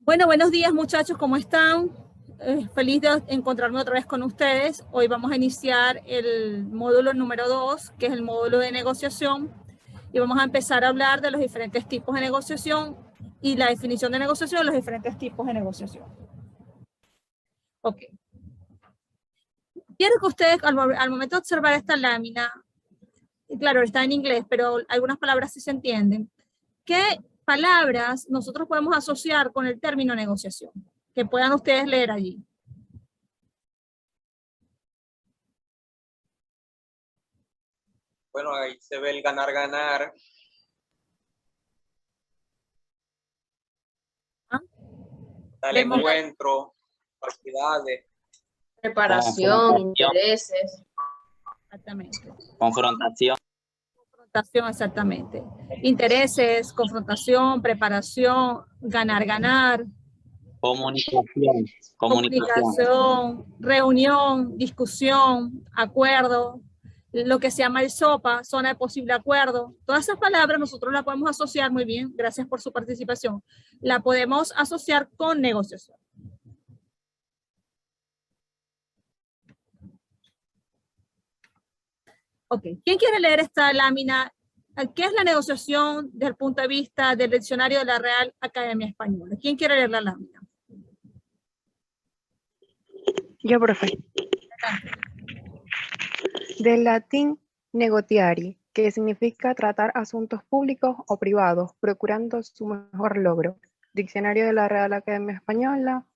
Bueno, buenos días muchachos, ¿cómo están? Feliz de encontrarme otra vez con ustedes. Hoy vamos a iniciar el módulo número 2, que es el módulo de negociación, y vamos a empezar a hablar de los diferentes tipos de negociación y la definición de negociación de los diferentes tipos de negociación. Ok. Quiero que ustedes, al momento de observar esta lámina, y claro, está en inglés, pero algunas palabras sí se entienden, ¿qué palabras nosotros podemos asociar con el término negociación? Que puedan ustedes leer allí. Bueno, ahí se ve el ganar-ganar. ¿Ah? El encuentro, facilidades. Preparación, intereses. Exactamente. Confrontación. Confrontación, exactamente. Intereses, confrontación, preparación, ganar-ganar. Comunicación, reunión, discusión, acuerdo, lo que se llama el SOPA, zona de posible acuerdo. Todas esas palabras nosotros las podemos asociar muy bien, gracias por su participación. La podemos asociar con negociación. Ok, ¿quién quiere leer esta lámina? ¿Qué es la negociación desde el punto de vista del diccionario de la Real Academia Española? ¿Quién quiere leer la lámina? Yo, profe. Del latín negotiari, que significa tratar asuntos públicos o privados, procurando su mejor logro. Diccionario de la Real Academia Española,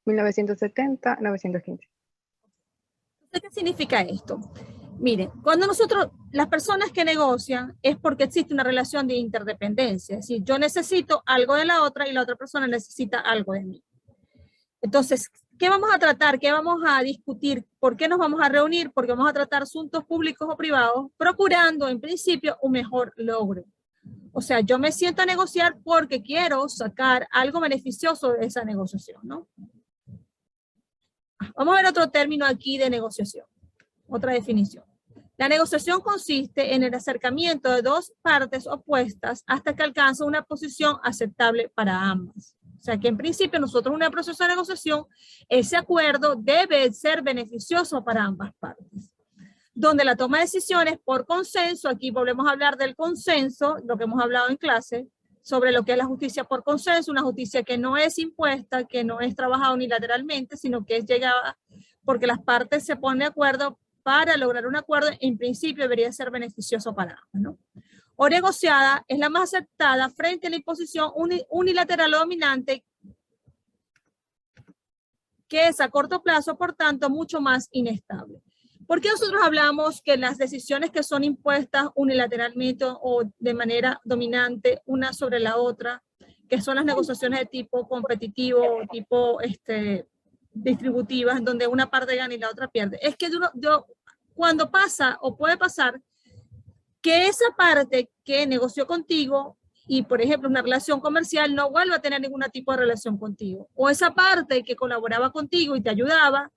1970-915. ¿Qué significa esto? Miren, cuando las personas que negocian, es porque existe una relación de interdependencia. Es decir, yo necesito algo de la otra y la otra persona necesita algo de mí. Entonces, ¿qué vamos a tratar? ¿Qué vamos a discutir? ¿Por qué nos vamos a reunir? Porque vamos a tratar asuntos públicos o privados, procurando en principio un mejor logro. O sea, yo me siento a negociar porque quiero sacar algo beneficioso de esa negociación, ¿no? Vamos a ver otro término aquí de negociación, otra definición. La negociación consiste en el acercamiento de dos partes opuestas hasta que alcanza una posición aceptable para ambas. O sea que en principio nosotros en un proceso de negociación, ese acuerdo debe ser beneficioso para ambas partes. Donde la toma de decisiones por consenso, aquí volvemos a hablar del consenso, lo que hemos hablado en clase, sobre lo que es la justicia por consenso, una justicia que no es impuesta, que no es trabajada unilateralmente, sino que es llegada porque las partes se ponen de acuerdo para lograr un acuerdo, en principio debería ser beneficioso para ambos, ¿no? O negociada es la más aceptada frente a la imposición unilateral o dominante, que es a corto plazo, por tanto, mucho más inestable. ¿Por qué nosotros hablamos que las decisiones que son impuestas unilateralmente o de manera dominante una sobre la otra, que son las negociaciones de tipo competitivo, tipo distributivas, donde una parte gana y la otra pierde? Es que cuando pasa o puede pasar que esa parte que negoció contigo y, por ejemplo, una relación comercial no vuelva a tener ningún tipo de relación contigo. O esa parte que colaboraba contigo y te ayudaba,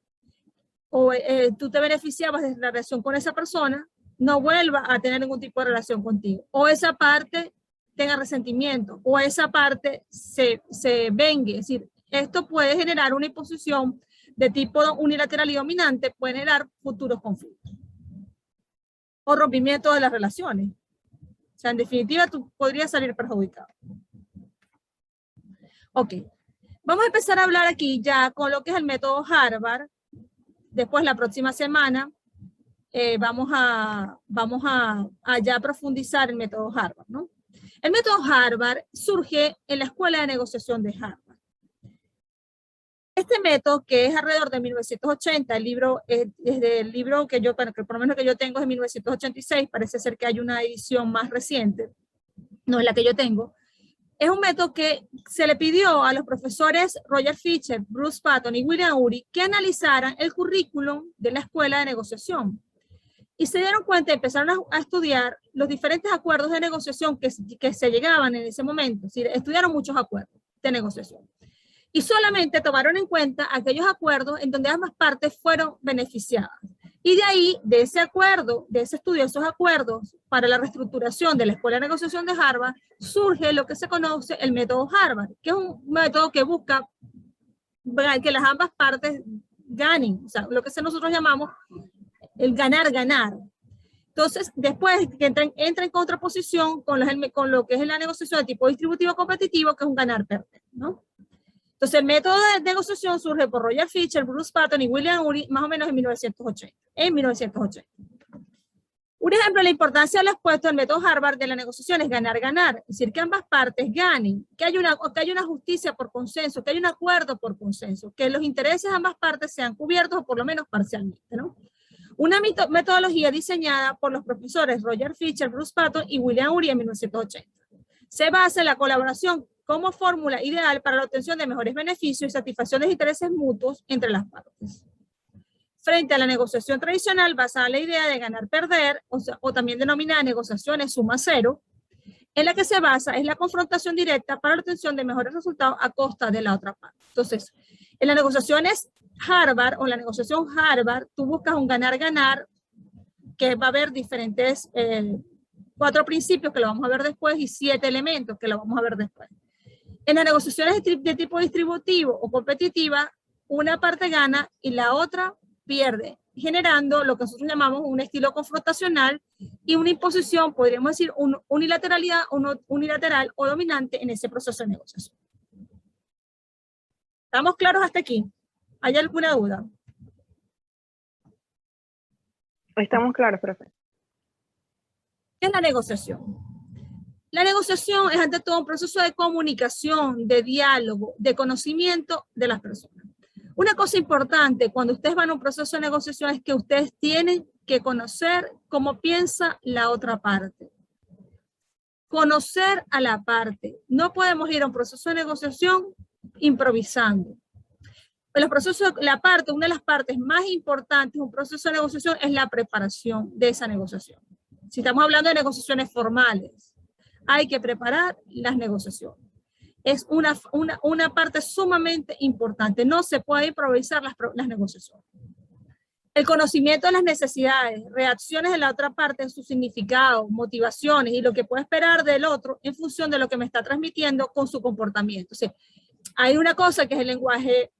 o tú te beneficiabas de la relación con esa persona, no vuelva a tener ningún tipo de relación contigo. O esa parte tenga resentimiento, o esa parte se vengue. Es decir, esto puede generar una imposición de tipo unilateral y dominante, puede generar futuros conflictos. O rompimiento de las relaciones. O sea, en definitiva, tú podrías salir perjudicado. Ok. Vamos a empezar a hablar aquí ya con lo que es el método Harvard. Después, la próxima semana, vamos a ya profundizar el método Harvard, ¿no? El método Harvard surge en la Escuela de Negociación de Harvard. Este método, que es alrededor de 1980, el libro, desde el libro que yo, por lo menos que yo tengo es de 1986, parece ser que hay una edición más reciente, no es la que yo tengo, es un método que se le pidió a los profesores Roger Fisher, Bruce Patton y William Ury que analizaran el currículum de la Escuela de Negociación. Y se dieron cuenta y empezaron a estudiar los diferentes acuerdos de negociación que se llegaban en ese momento. Es decir, estudiaron muchos acuerdos de negociación. Y solamente tomaron en cuenta aquellos acuerdos en donde ambas partes fueron beneficiadas. Y de ahí, de ese acuerdo, de ese estudio, esos acuerdos para la reestructuración de la Escuela de Negociación de Harvard, surge lo que se conoce el método Harvard, que es un método que busca que las ambas partes ganen, o sea, lo que nosotros llamamos el ganar-ganar. Entonces, después que entra en contraposición con lo que es la negociación de tipo distributivo competitivo, que es un ganar-perder, ¿no? Entonces, el método de negociación surge por Roger Fisher, Bruce Patton y William Ury, más o menos en 1980. Un ejemplo de la importancia del expuesto del método Harvard de la negociación es ganar-ganar, es decir, que ambas partes ganen, que haya una justicia por consenso, que haya un acuerdo por consenso, que los intereses de ambas partes sean cubiertos o por lo menos parcialmente, ¿no? Una metodología diseñada por los profesores Roger Fisher, Bruce Patton y William Ury en 1980. Se basa en la colaboración como fórmula ideal para la obtención de mejores beneficios y satisfacción de intereses mutuos entre las partes. Frente a la negociación tradicional basada en la idea de ganar-perder, o también denominada negociaciones suma cero, en la que se basa en la confrontación directa para la obtención de mejores resultados a costa de la otra parte. Entonces, en las negociaciones Harvard o la negociación Harvard, tú buscas un ganar-ganar, que va a haber diferentes 4 principios que lo vamos a ver después y 7 elementos que lo vamos a ver después. En las negociaciones de tipo distributivo o competitiva, una parte gana y la otra pierde, generando lo que nosotros llamamos un estilo confrontacional y una imposición, podríamos decir, unilateral o dominante en ese proceso de negociación. ¿Estamos claros hasta aquí? ¿Hay alguna duda? Estamos claros, profe. ¿Qué es la negociación? La negociación es ante todo un proceso de comunicación, de diálogo, de conocimiento de las personas. Una cosa importante cuando ustedes van a un proceso de negociación es que ustedes tienen que conocer cómo piensa la otra parte. Conocer a la parte. No podemos ir a un proceso de negociación improvisando. Una de las partes más importantes de un proceso de negociación es la preparación de esa negociación. Si estamos hablando de negociaciones formales, hay que preparar las negociaciones. Es una parte sumamente importante. No se puede improvisar las negociaciones. El conocimiento de las necesidades, reacciones de la otra parte, su significado, motivaciones y lo que puede esperar del otro en función de lo que me está transmitiendo con su comportamiento. O sea, hay una cosa que es el lenguaje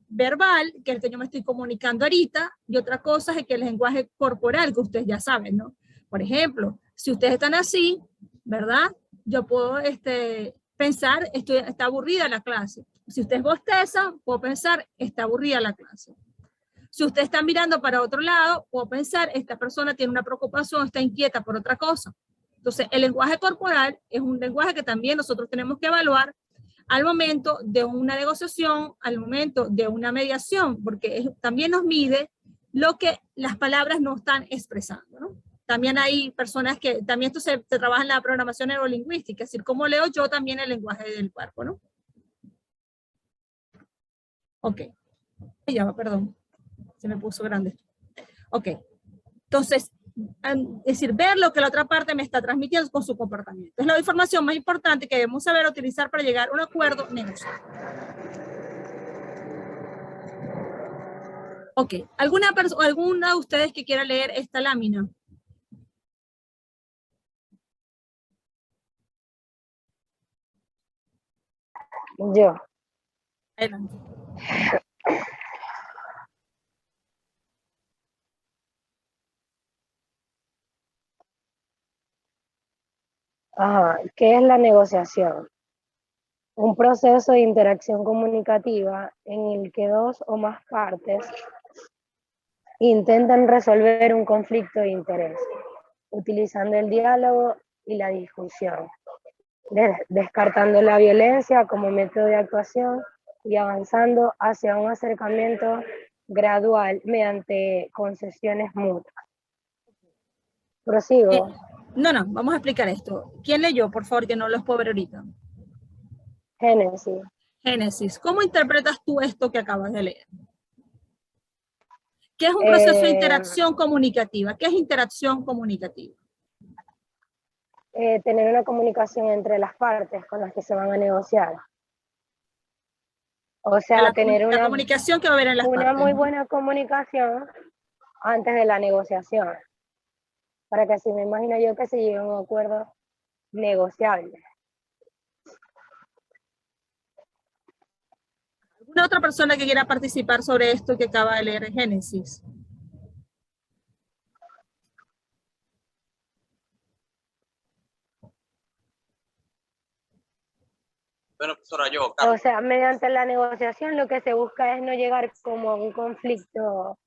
verbal, que es el que yo me estoy comunicando ahorita, y otra cosa es que el lenguaje corporal, que ustedes ya saben, ¿no? Por ejemplo, si ustedes están así, ¿verdad? Yo puedo pensar, está aburrida la clase. Si ustedes bostezan, puedo pensar, está aburrida la clase. Si ustedes están mirando para otro lado, puedo pensar, esta persona tiene una preocupación, está inquieta por otra cosa. Entonces, el lenguaje corporal es un lenguaje que también nosotros tenemos que evaluar al momento de una negociación, al momento de una mediación, porque también nos mide lo que las palabras no están expresando, ¿no? También hay personas que, también esto se trabaja en la programación neurolingüística, es decir, cómo leo yo también el lenguaje del cuerpo, ¿no? Ok. Ya va, perdón. Se me puso grande. Ok. Entonces, es decir, ver lo que la otra parte me está transmitiendo con su comportamiento. Es la información más importante que debemos saber utilizar para llegar a un acuerdo negociado. Ok. ¿Alguna de ustedes que quiera leer esta lámina? Yo. Adelante. Ajá. ¿Qué es la negociación? Un proceso de interacción comunicativa en el que dos o más partes intentan resolver un conflicto de interés, utilizando el diálogo y la discusión, descartando la violencia como método de actuación y avanzando hacia un acercamiento gradual mediante concesiones mutuas. ¿Prosigo? No, vamos a explicar esto. ¿Quién leyó, por favor, que no los puedo ver ahorita? Génesis. Génesis. ¿Cómo interpretas tú esto que acabas de leer? ¿Qué es un proceso de interacción comunicativa? ¿Qué es interacción comunicativa? Tener una comunicación entre las partes con las que se van a negociar. O sea, tener la comunicación que va a haber en las partes. Una muy buena comunicación antes de la negociación, para que así me imagino yo que se llegue a un acuerdo negociable. ¿Alguna otra persona que quiera participar sobre esto que acaba de leer en Génesis? Bueno, profesora, yo, O Carlos. sea, mediante la negociación lo que se busca es no llegar como a un conflicto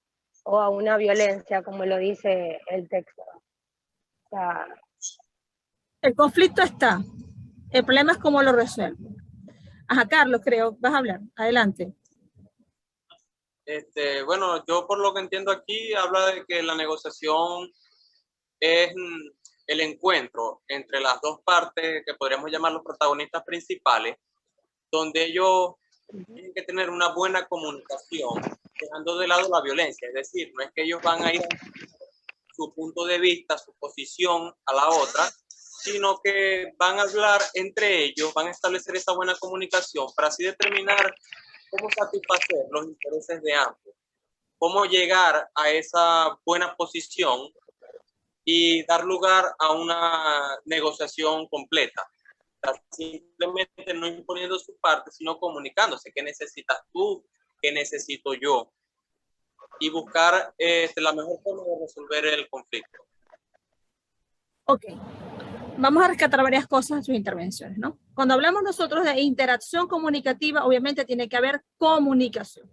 o a una violencia, como lo dice el texto. O sea, El conflicto está. El problema es cómo lo resuelvo. Ajá, Carlos, creo, vas a hablar. Adelante. Bueno, yo por lo que entiendo aquí habla de que la negociación es el encuentro entre las dos partes que podríamos llamar los protagonistas principales, donde ellos tienen que tener una buena comunicación, dejando de lado la violencia. Es decir, no es que ellos van a ir a su punto de vista, su posición a la otra, sino que van a hablar entre ellos, van a establecer esa buena comunicación para así determinar cómo satisfacer los intereses de ambos, cómo llegar a esa buena posición y dar lugar a una negociación completa. O sea, simplemente no imponiendo su parte, sino comunicándose. ¿Qué necesitas tú? ¿Qué necesito yo? Y buscar la mejor forma de resolver el conflicto. Ok. Vamos a rescatar varias cosas en sus intervenciones, ¿no? Cuando hablamos nosotros de interacción comunicativa, obviamente tiene que haber comunicación.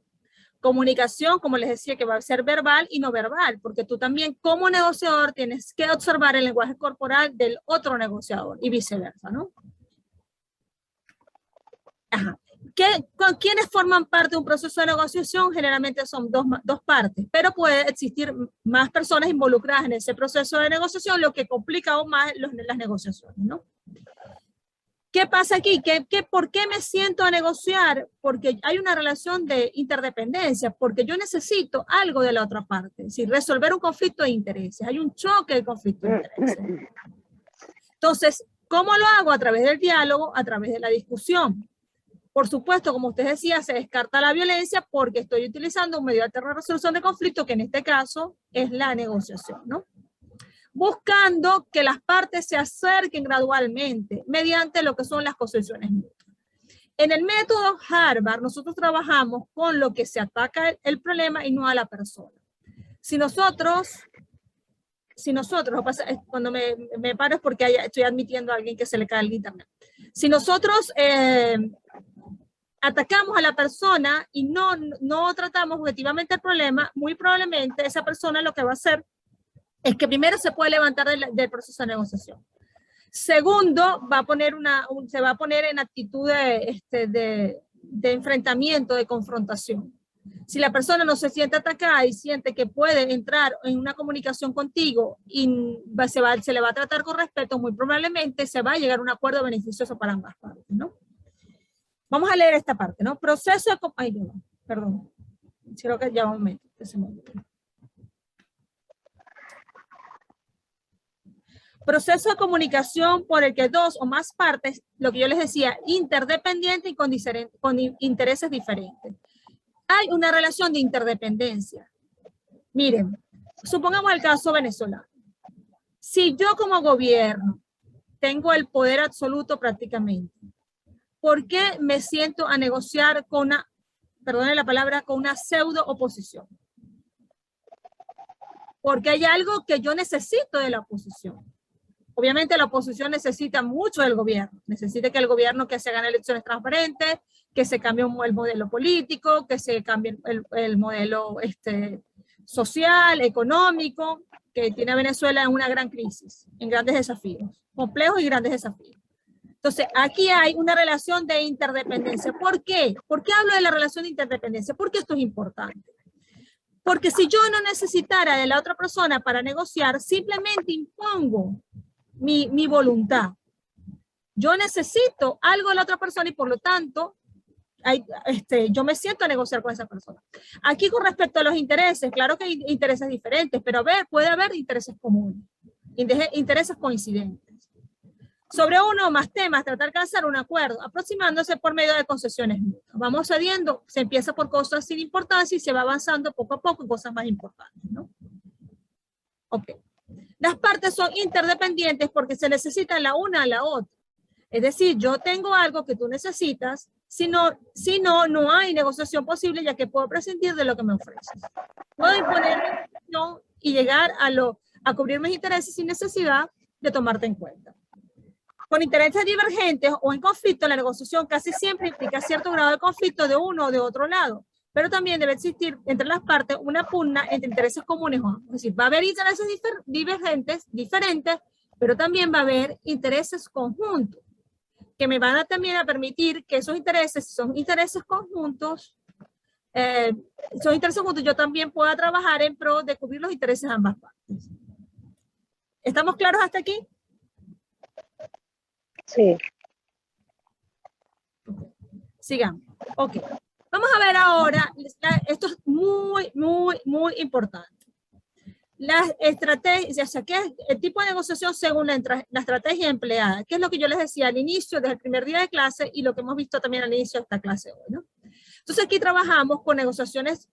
Comunicación, como les decía, que va a ser verbal y no verbal, porque tú también como negociador tienes que observar el lenguaje corporal del otro negociador y viceversa, ¿no? Ajá. ¿Con quiénes forman parte de un proceso de negociación? Generalmente son dos partes, pero puede existir más personas involucradas en ese proceso de negociación, lo que complica aún más las negociaciones, ¿no? ¿Qué pasa aquí? ¿Por qué me siento a negociar? Porque hay una relación de interdependencia, porque yo necesito algo de la otra parte, es decir, resolver un conflicto de intereses, hay un choque de conflicto de intereses. Entonces, ¿cómo lo hago? A través del diálogo, a través de la discusión. Por supuesto, como usted decía, se descarta la violencia porque estoy utilizando un medio alterno de resolución de conflicto, que en este caso es la negociación, ¿no? Buscando que las partes se acerquen gradualmente mediante lo que son las concesiones mutuas. En el método Harvard, nosotros trabajamos con lo que se ataca el problema y no a la persona. Si nosotros, cuando me paro es porque estoy admitiendo a alguien que se le cae el internet. Si nosotros atacamos a la persona y no tratamos objetivamente el problema, muy probablemente esa persona lo que va a hacer es que primero se puede levantar del proceso de negociación. Segundo, se va a poner en actitud de enfrentamiento, de confrontación. Si la persona no se siente atacada y siente que puede entrar en una comunicación contigo y se le va a tratar con respeto, muy probablemente se va a llegar a un acuerdo beneficioso para ambas partes, ¿no? Vamos a leer esta parte, ¿no? Proceso de... Ay, no, perdón. Creo que ya un momento. Proceso de comunicación por el que dos o más partes, lo que yo les decía, interdependientes y con intereses diferentes. Hay una relación de interdependencia. Miren, supongamos el caso venezolano. Si yo como gobierno tengo el poder absoluto prácticamente, ¿por qué me siento a negociar con una, perdone la palabra, con una pseudo oposición? Porque hay algo que yo necesito de la oposición. Obviamente la oposición necesita mucho del gobierno, necesita que el gobierno que se hagan elecciones transparentes, que se cambie el modelo político, que se cambie el modelo social, económico, que tiene a Venezuela en una gran crisis, en grandes desafíos, complejos y grandes desafíos. Entonces, aquí hay una relación de interdependencia. ¿Por qué? ¿Por qué hablo de la relación de interdependencia? Porque esto es importante. Porque si yo no necesitara de la otra persona para negociar, simplemente impongo mi voluntad. Yo necesito algo de la otra persona y por lo tanto, yo me siento a negociar con esa persona. Aquí con respecto a los intereses, claro que hay intereses diferentes, pero puede haber intereses comunes, intereses coincidentes. Sobre uno o más temas, tratar de alcanzar un acuerdo, aproximándose por medio de concesiones mutuas. Vamos cediendo, se empieza por cosas sin importancia y se va avanzando poco a poco en cosas más importantes, ¿no? Ok. Las partes son interdependientes porque se necesitan la una a la otra. Es decir, yo tengo algo que tú necesitas, si no, no hay negociación posible, ya que puedo prescindir de lo que me ofreces. Puedo imponer negociación y llegar a cubrir mis intereses sin necesidad de tomarte en cuenta. Con intereses divergentes o en conflicto, la negociación casi siempre implica cierto grado de conflicto de uno o de otro lado, pero también debe existir entre las partes una pugna entre intereses comunes. Es decir, va a haber intereses diferentes, pero también va a haber intereses conjuntos, que me van a también a permitir que esos intereses, si son intereses conjuntos, yo también pueda trabajar en pro de cubrir los intereses de ambas partes. ¿Estamos claros hasta aquí? Sí. Sigamos. Ok. Vamos a ver ahora, esto es muy, muy, muy importante. Las estrategias, o sea, ¿qué es el tipo de negociación según la estrategia empleada? ¿Qué es lo que yo les decía al inicio, desde el primer día de clase, y lo que hemos visto también al inicio de esta clase hoy, ¿no? Entonces aquí trabajamos con negociaciones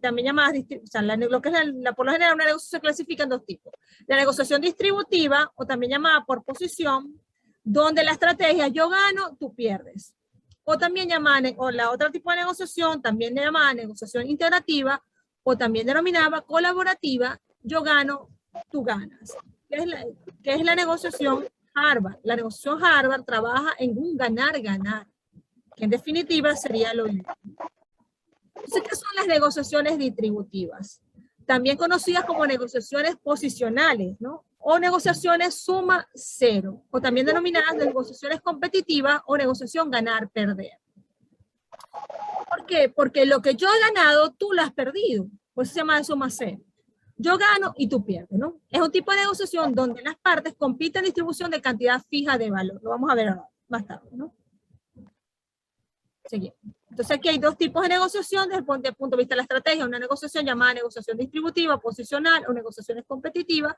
también llamadas, o sea, lo que es por lo general una negociación se clasifica en dos tipos. La negociación distributiva, o también llamada por posición, donde la estrategia yo gano, tú pierdes. O también llamada, o la otra tipo de negociación, también llamada negociación integrativa, o también denominada colaborativa, yo gano, tú ganas. ¿Qué es la negociación Harvard? La negociación Harvard trabaja en un ganar-ganar, que en definitiva sería lo mismo. Entonces, ¿qué son las negociaciones distributivas? También conocidas como negociaciones posicionales, ¿no? O negociaciones suma cero, o también denominadas negociaciones competitivas o negociación ganar-perder. ¿Por qué? Porque lo que yo he ganado, tú lo has perdido. Por eso se llama de suma cero. Yo gano y tú pierdes, ¿no? Es un tipo de negociación donde las partes compiten en distribución de cantidad fija de valor. Lo vamos a ver ahora, más tarde, ¿no? Seguimos. Entonces aquí hay dos tipos de negociación desde el punto de vista de la estrategia. Una negociación llamada negociación distributiva, posicional, o negociaciones competitivas,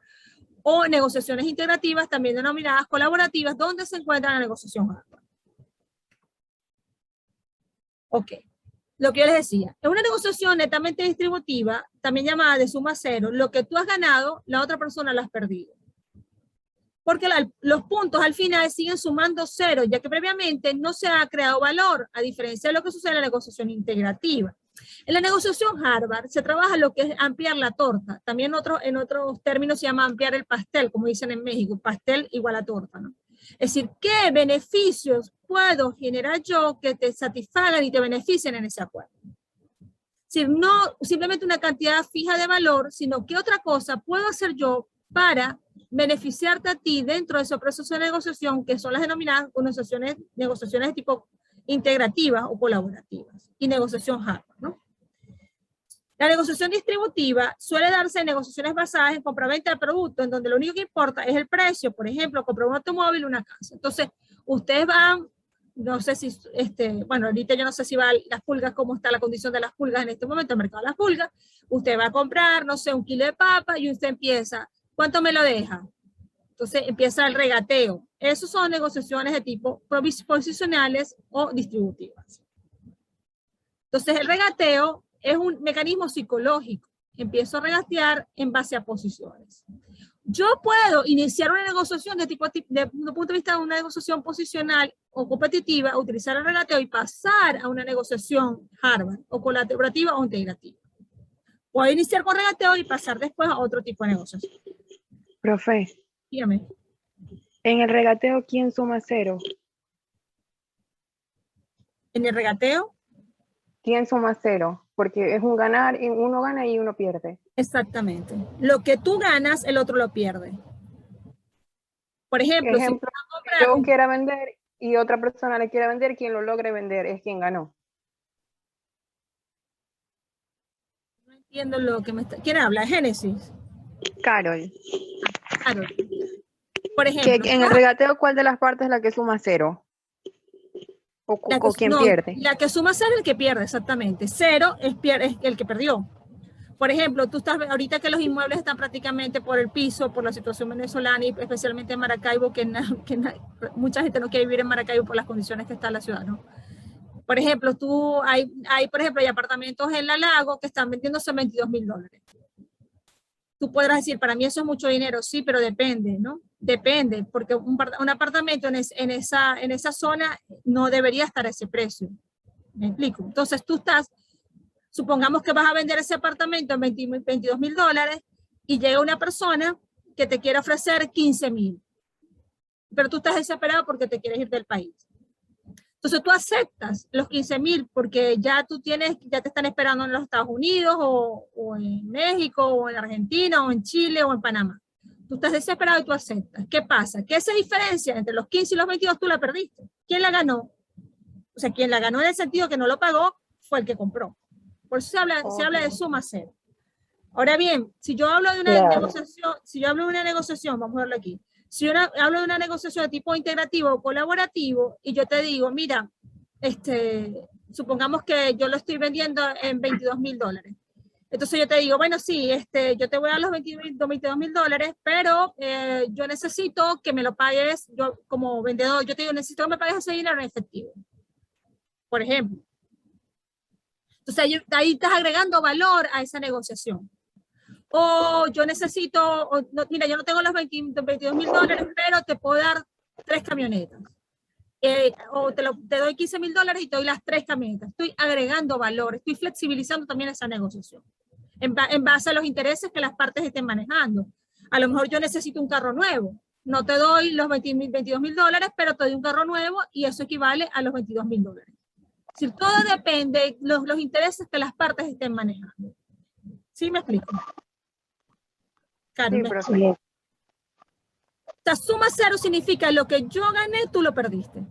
o negociaciones integrativas, también denominadas colaborativas, donde se encuentra la negociación Harvard. Ok. Lo que yo les decía, es una negociación netamente distributiva, también llamada de suma cero. Lo que tú has ganado, la otra persona lo has perdido. Porque los puntos al final siguen sumando cero, ya que previamente no se ha creado valor, a diferencia de lo que sucede en la negociación integrativa. En la negociación Harvard se trabaja lo que es ampliar la torta. También en otros términos se llama ampliar el pastel, como dicen en México, pastel igual a torta, ¿no? Es decir, ¿qué beneficios puedo generar yo que te satisfagan y te beneficien en ese acuerdo? Si no simplemente una cantidad fija de valor, sino qué otra cosa puedo hacer yo para beneficiarte a ti dentro de ese proceso de negociación, que son las denominadas negociaciones de tipo integrativas o colaborativas, y negociación Harvard, ¿no? La negociación distributiva suele darse en negociaciones basadas en compraventa de productos, en donde lo único que importa es el precio. Por ejemplo, comprar un automóvil o una casa. Entonces, ustedes van, no sé si, bueno, ahorita yo no sé si va las pulgas, cómo está la condición de las pulgas en este momento, el mercado de las pulgas. Usted va a comprar, no sé, 1 kilo de papa y usted empieza, ¿cuánto me lo deja? Entonces empieza el regateo. Esos son negociaciones de tipo posicionales o distributivas. Entonces el regateo es un mecanismo psicológico. Empiezo a regatear en base a posiciones. Yo puedo iniciar una negociación desde un punto de vista de una negociación posicional o competitiva, utilizar el regateo y pasar a una negociación Harvard o colaborativa o integrativa. Puedo iniciar con regateo y pasar después a otro tipo de negociación. Profe, Dígame. en el regateo, ¿quién suma cero? En el regateo. ¿Quién suma cero? Porque es un ganar, uno gana y uno pierde. Exactamente. Lo que tú ganas, el otro lo pierde. Por ejemplo, si yo quiera vender y otra persona le quiere vender, quien lo logre vender es quien ganó. No entiendo lo que me está... ¿Quién habla? Génesis. Carol. Carol. Por ejemplo. En el regateo, ¿cuál de las partes es la que suma cero? ¿O quién pierde? La que suma cero es el que pierde, exactamente. Cero es el que perdió. Por ejemplo, tú estás ahorita que los inmuebles están prácticamente por el piso, por la situación venezolana y especialmente en Maracaibo, que mucha gente no quiere vivir en Maracaibo por las condiciones que está la ciudad, ¿no? Por ejemplo, por ejemplo, hay apartamentos en La Lago que están vendiéndose $22,000. Tú podrás decir, para mí eso es mucho dinero, sí, pero depende, ¿no? Depende, porque un apartamento en esa zona no debería estar a ese precio. ¿Me explico? Entonces tú supongamos que vas a vender ese apartamento en $22,000 y llega una persona que te quiere ofrecer 15,000, pero tú estás desesperado porque te quieres ir del país. Entonces tú aceptas los 15,000 porque ya te están esperando en los Estados Unidos o en México o en Argentina o en Chile o en Panamá. Tú estás desesperado y tú aceptas. ¿Qué pasa? Que esa diferencia entre los 15 y los 22 tú la perdiste. ¿Quién la ganó? O sea, quien la ganó en el sentido que no lo pagó fue el que compró. Por eso se habla de suma cero. Ahora bien, si yo hablo de una negociación, vamos a verlo aquí. Si yo hablo de una negociación de tipo integrativo o colaborativo y yo te digo, mira, supongamos que yo lo estoy vendiendo en $22,000. Entonces yo te digo, bueno, sí, yo te voy a dar los $22,000, pero yo necesito que me lo pagues, yo como vendedor, yo te digo, necesito que me pagues ese dinero en efectivo. Por ejemplo. Entonces ahí estás agregando valor a esa negociación. O yo necesito, mira, yo no tengo los $22,000, pero te puedo dar 3 camionetas. O te doy $15,000 y te doy las 3 camionetas. Estoy agregando valor, estoy flexibilizando también esa negociación. En base a los intereses que las partes estén manejando. A lo mejor yo necesito un carro nuevo. No te doy los $22,000, pero te doy un carro nuevo y eso equivale a los $22,000. Si todo depende de los intereses que las partes estén manejando. ¿Sí me explico? Karen, Sí, o sea, suma cero significa lo que yo gané, tú lo perdiste.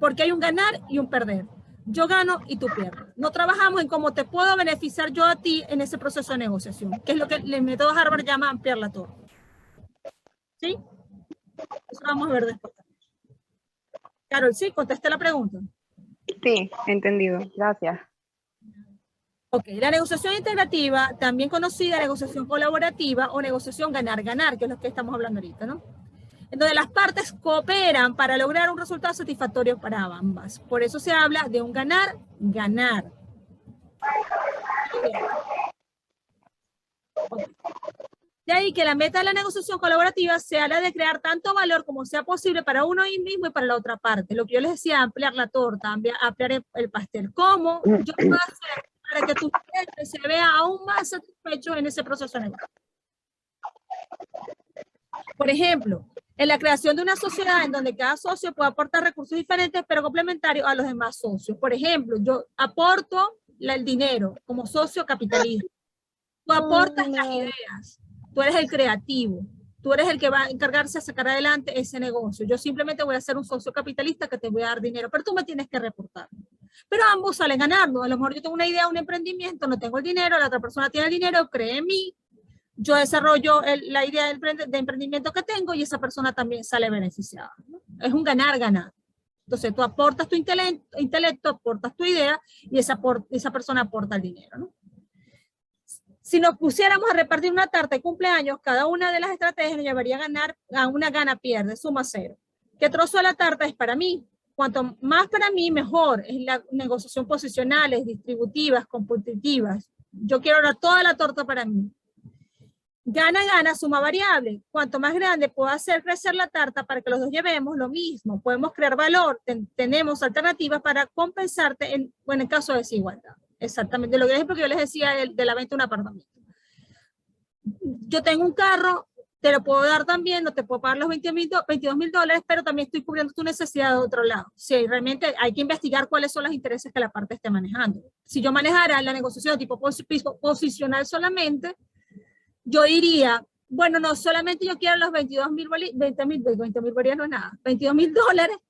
Porque hay un ganar y un perder. Yo gano y tú pierdes. No trabajamos en cómo te puedo beneficiar yo a ti en ese proceso de negociación, que es lo que el método Harvard llama ampliar la torta. ¿Sí? Eso lo vamos a ver después. Carol, ¿sí? ¿Contesté la pregunta? Sí, entendido. Gracias. Ok, la negociación integrativa, también conocida negociación colaborativa o negociación ganar-ganar, que es lo que estamos hablando ahorita, ¿no? En donde las partes cooperan para lograr un resultado satisfactorio para ambas. Por eso se habla de un ganar-ganar. Okay. De ahí que la meta de la negociación colaborativa sea la de crear tanto valor como sea posible para uno mismo y para la otra parte. Lo que yo les decía, ampliar la torta, ampliar el pastel. ¿Cómo yo puedo hacer para que tu cliente se vea aún más satisfecho en ese proceso de negocio? Por ejemplo, en la creación de una sociedad en donde cada socio puede aportar recursos diferentes pero complementarios a los demás socios. Por ejemplo, yo aporto el dinero como socio capitalista. Tú aportas las ideas. Tú eres el creativo. Tú eres el que va a encargarse de sacar adelante ese negocio. Yo simplemente voy a ser un socio capitalista que te voy a dar dinero, pero tú me tienes que reportar. Pero ambos salen ganando. A lo mejor yo tengo una idea, un emprendimiento, no tengo el dinero, la otra persona tiene el dinero, cree en mí, yo desarrollo la idea de emprendimiento que tengo y esa persona también sale beneficiada, ¿no? Es un ganar-ganar. Entonces tú aportas tu intelecto, aportas tu idea y esa persona aporta el dinero, ¿no? Si nos pusiéramos a repartir una tarta de cumpleaños, cada una de las estrategias nos llevaría a una gana-pierde, suma cero. ¿Qué trozo de la tarta es para mí? Cuanto más para mí, mejor. Es la negociación posicionales, distributivas, competitivas. Yo quiero dar toda la torta para mí. Gana-gana, suma variable. Cuanto más grande puedo hacer crecer la tarta para que los dos llevemos lo mismo. Podemos crear valor. Tenemos alternativas para compensarte en el caso de desigualdad. Exactamente, lo ejemplo que yo les decía de la venta de un apartamento. Yo tengo un carro, te lo puedo dar también, no te puedo pagar los $22,000, pero también estoy cubriendo tu necesidad de otro lado. Sí, realmente hay que investigar cuáles son los intereses que la parte esté manejando. Si yo manejara la negociación tipo posicional solamente, yo diría, bueno, no, solamente yo quiero los $20,000 no es nada, $22,000,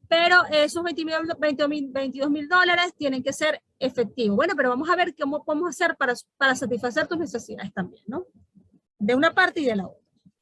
pero esos $22,000 tienen que ser efectivos. Bueno, pero vamos a ver cómo podemos hacer para satisfacer tus necesidades también, ¿no? De una parte y de la otra.